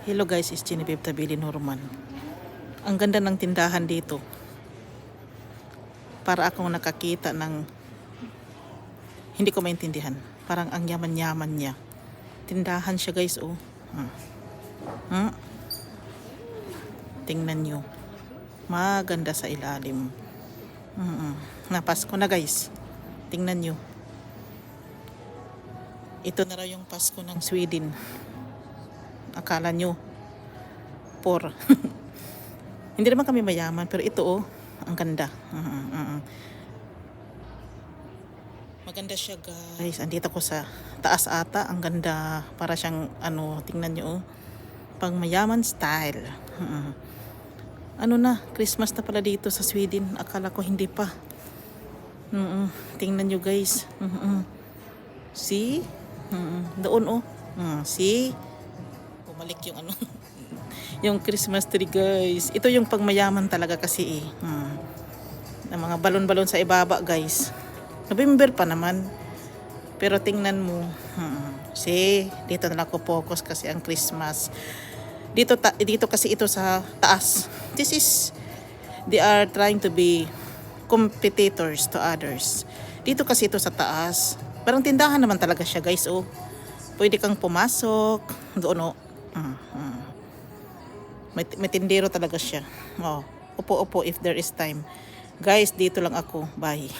Hello guys, it's Genevieve Tabili Norman. Ang ganda ng tindahan dito. Para akong nakakita ng hindi ko maintindihan. Parang ang yaman-yaman niya. Tindahan siya guys, oh. Tingnan nyo. Maganda sa ilalim. Pasko na guys. Tingnan nyo. Ito na raw yung Pasko ng Sweden. Akala nyo poor. Hindi naman kami mayaman, pero ito oh, ang ganda. Maganda siya guys. Andito ko sa taas ata. Ang ganda. Para siyang ano, tingnan nyo oh. Pang mayaman style. Ano na, Christmas na pala dito sa Sweden. Akala ko hindi pa. Tingnan nyo guys. See? Doon oh. See? Bumalik yung ano. Yung Christmas tree guys. Ito yung pangmayaman talaga kasi ng mga balon-balon sa ibaba guys. November pa naman. Pero tingnan mo. See? Dito na lang ako focus kasi ang Christmas. Dito kasi ito sa taas. This is, they are trying to be competitors to others. Dito kasi ito sa taas. Parang tindahan naman talaga siya guys oh. Pwede kang pumasok. Doon oh. May tindero talaga siya. Oh, upo-upo if there is time. Guys, dito lang ako. Bye.